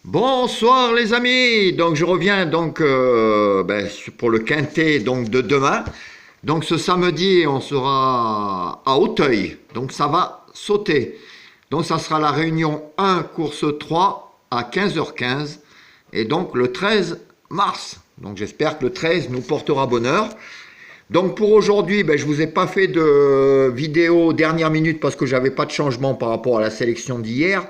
Bonsoir les amis, donc je reviens pour le quintet donc de demain. Donc ce samedi on sera à Auteuil, donc ça va sauter. Donc ça sera la réunion 1 course 3 à 15h15 et donc le 13 mars. Donc j'espère que le 13 nous portera bonheur. Donc pour aujourd'hui, je ne vous ai pas fait de vidéo dernière minute parce que j'avais pas de changement par rapport à la sélection d'hier.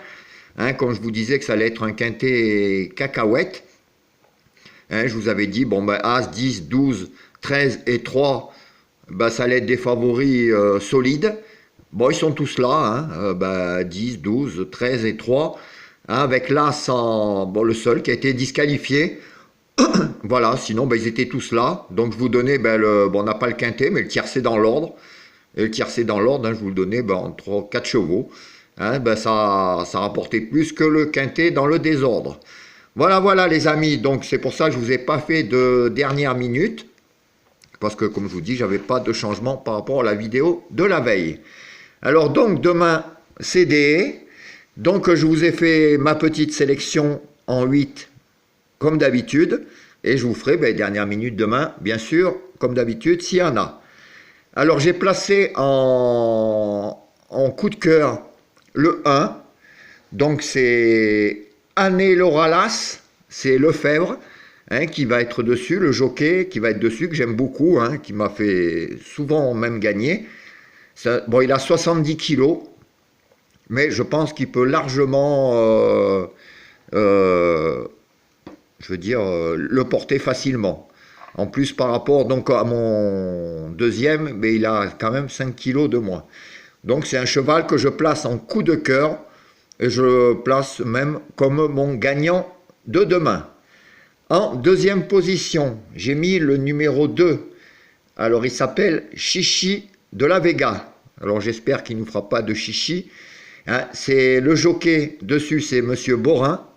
Comme je vous disais que ça allait être un quintet cacahuète. Je vous avais dit, As, 10, 12, 13 et 3, ça allait être des favoris solides. Bon, ils sont tous là, 10, 12, 13 et 3, avec l'As, le seul qui a été disqualifié. Voilà, sinon ils étaient tous là. Donc je vous donnais, on n'a pas le quintet, mais le tiercé dans l'ordre. Et le tiercé dans l'ordre, je vous le donnais entre 4 chevaux. Ça rapportait plus que le quintet dans le désordre. Voilà les amis, donc c'est pour ça que je ne vous ai pas fait de dernière minute, parce que comme je vous dis, j'avais pas de changement par rapport à la vidéo de la veille. Alors donc demain, CDE, donc je vous ai fait ma petite sélection en 8, comme d'habitude, et je vous ferai dernière minute demain, bien sûr, comme d'habitude, s'il y en a. Alors j'ai placé en coup de cœur le 1, donc c'est Aneloralas, c'est Lefebvre, qui va être dessus, le jockey qui va être dessus, que j'aime beaucoup, qui m'a fait souvent même gagner. Il a 70 kilos, mais je pense qu'il peut largement, le porter facilement. En plus, par rapport donc à mon deuxième, il a quand même 5 kilos de moins. Donc c'est un cheval que je place en coup de cœur et je le place même comme mon gagnant de demain. En deuxième position, j'ai mis le numéro 2. Alors il s'appelle Chichi de la Vega. Alors j'espère qu'il ne nous fera pas de chichi. C'est le jockey dessus, c'est Monsieur Borin.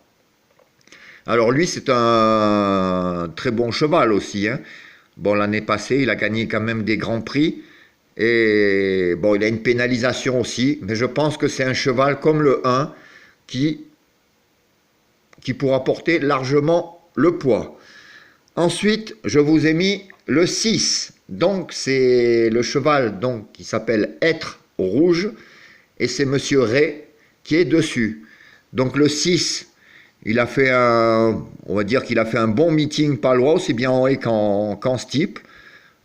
Alors lui c'est un très bon cheval aussi. L'année passée il a gagné quand même des grands prix. Et il a une pénalisation aussi, mais je pense que c'est un cheval comme le 1 qui pourra porter largement le poids. Ensuite, je vous ai mis le 6. Donc, c'est le cheval qui s'appelle Être Rouge. Et c'est Monsieur Ray qui est dessus. Donc, le 6, il a fait on va dire qu'il a fait un bon meeting palois, aussi bien en haie qu'en steeple.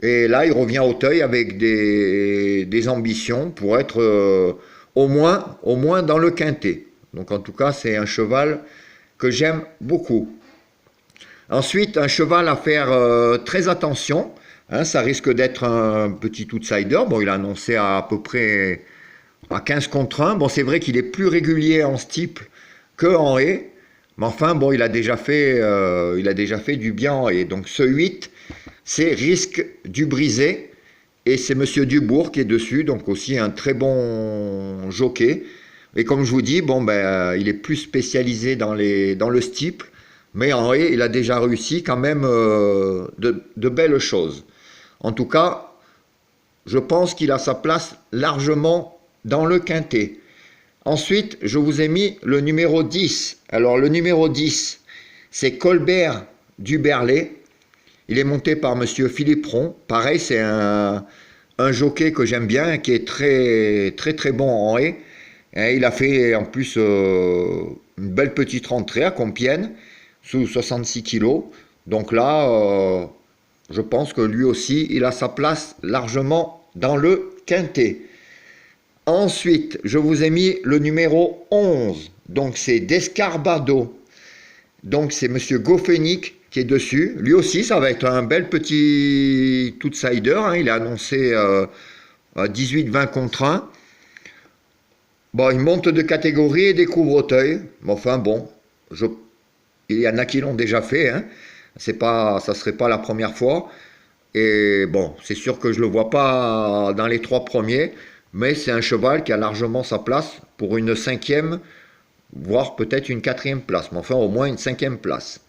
Et là, il revient à Auteuil avec des ambitions pour être au moins dans le quintet. Donc en tout cas, c'est un cheval que j'aime beaucoup. Ensuite, un cheval à faire très attention. Ça risque d'être un petit outsider. Il a annoncé à peu près à 15 contre 1. C'est vrai qu'il est plus régulier en steeple qu'en haie. Mais enfin, il a déjà fait du bien en haie. Donc ce 8, c'est Risque du Brisé, et c'est Monsieur Dubourg qui est dessus, donc aussi un très bon jockey. Et comme je vous dis, il est plus spécialisé dans le steeple, mais en haie, il a déjà réussi quand même de belles choses. En tout cas, je pense qu'il a sa place largement dans le quintet. Ensuite, je vous ai mis le numéro 10. Alors le numéro 10, c'est Colbert Duberlet. Il est monté par Monsieur Philippe Ron. Pareil, c'est un jockey que j'aime bien, qui est très bon en haie. Et il a fait en plus une belle petite rentrée à Compiègne, sous 66 kilos. Donc là, je pense que lui aussi, il a sa place largement dans le quintet. Ensuite, je vous ai mis le numéro 11. Donc c'est Descarbado. Donc c'est Monsieur Goffenic qui est dessus. Lui aussi, ça va être un bel petit outsider. Il est annoncé à 18-20 contre 1. Il monte de catégorie et découvre Auteuil. Il y en a qui l'ont déjà fait. Ça serait pas la première fois. Et c'est sûr que je le vois pas dans les 3 premiers. Mais c'est un cheval qui a largement sa place pour une 5e, voire peut-être une 4e place. Mais enfin, au moins une 5e place.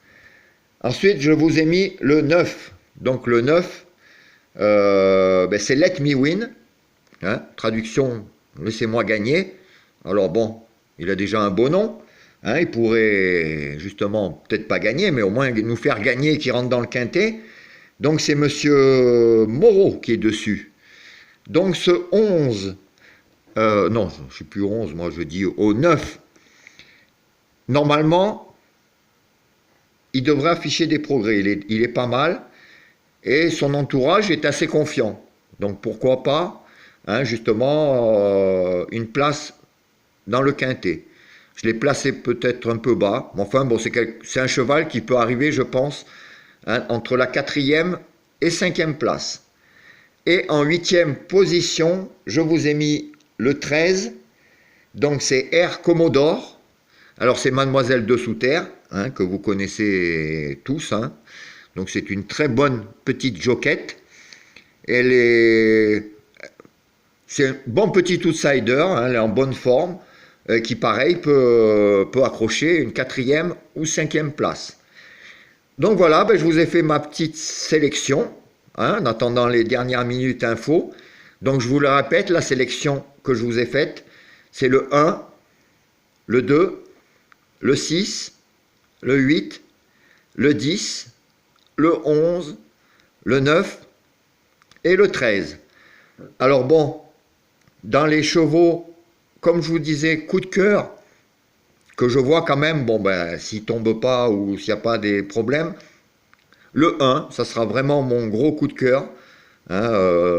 Ensuite, je vous ai mis le 9. Donc le 9, c'est Let Me Win. Traduction, laissez-moi gagner. Alors il a déjà un beau nom. Hein, il pourrait justement peut-être pas gagner, mais au moins nous faire gagner qui rentre dans le quintet. Donc c'est Monsieur Moreau qui est dessus. Donc ce 11, non, je ne suis plus 11, moi je dis au 9, normalement, il devrait afficher des progrès. Il est pas mal et son entourage est assez confiant. Donc pourquoi pas, hein, justement, une place dans le quintet. Je l'ai placé peut-être un peu bas, mais enfin bon, c'est un cheval qui peut arriver, je pense, hein, entre la 4e et 5e place. Et en 8e position, je vous ai mis le 13, donc c'est Air Commodore. Alors c'est Mademoiselle de Souterre, hein, que vous connaissez tous, hein. Donc c'est une très bonne petite joquette. C'est un bon petit outsider, hein, elle est en bonne forme, qui pareil peut accrocher une 4e ou 5e place. Donc voilà, ben, je vous ai fait ma petite sélection, hein, en attendant les dernières minutes info. Donc je vous le répète, la sélection que je vous ai faite, c'est le 1, le 2, le 6, le 8, le 10, le 11, le 9 et le 13. Alors bon, dans les chevaux, comme je vous disais, coup de cœur, que je vois quand même, bon ben, s'il ne tombe pas ou s'il n'y a pas des problèmes, le 1, ça sera vraiment mon gros coup de cœur. Hein,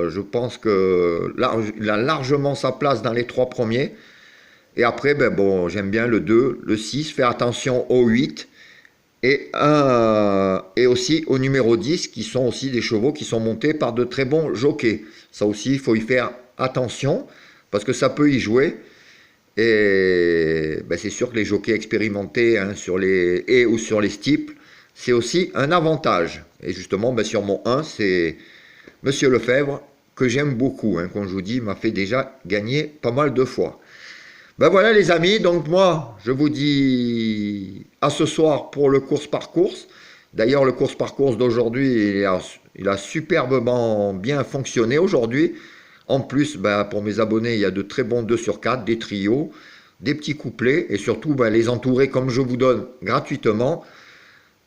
je pense qu'il a largement sa place dans les 3 premiers. Et après, ben bon, j'aime bien le 2, le 6, faire attention au 8 et aussi au numéro 10, qui sont aussi des chevaux qui sont montés par de très bons jockeys. Ça aussi, il faut y faire attention, parce que ça peut y jouer. Et ben c'est sûr que les jockeys expérimentés, hein, sur les haies ou sur les steeples, c'est aussi un avantage. Et justement, ben sur mon 1, c'est Monsieur Lefebvre, que j'aime beaucoup, hein, comme je vous dis, m'a fait déjà gagner pas mal de fois. Ben voilà les amis, donc moi, je vous dis à ce soir pour le course par course. D'ailleurs, le course par course d'aujourd'hui, il a superbement bien fonctionné aujourd'hui. En plus, ben, pour mes abonnés, il y a de très bons 2 sur 4, des trios, des petits couplets, et surtout ben, les entourer comme je vous donne gratuitement.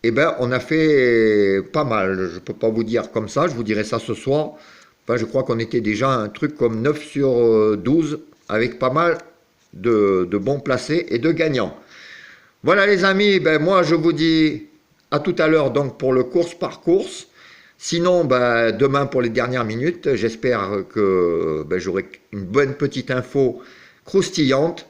Et ben, on a fait pas mal. Je ne peux pas vous dire comme ça, je vous dirai ça ce soir. Enfin, je crois qu'on était déjà un truc comme 9 sur 12, avec pas mal de bons placés et de gagnants. Voilà les amis, ben, moi je vous dis à tout à l'heure donc pour le course par course. Sinon, ben, demain pour les dernières minutes, j'espère que ben, j'aurai une bonne petite info croustillante.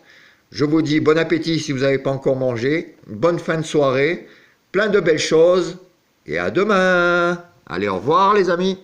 Je vous dis bon appétit si vous n'avez pas encore mangé, bonne fin de soirée, plein de belles choses et à demain. Allez, au revoir les amis.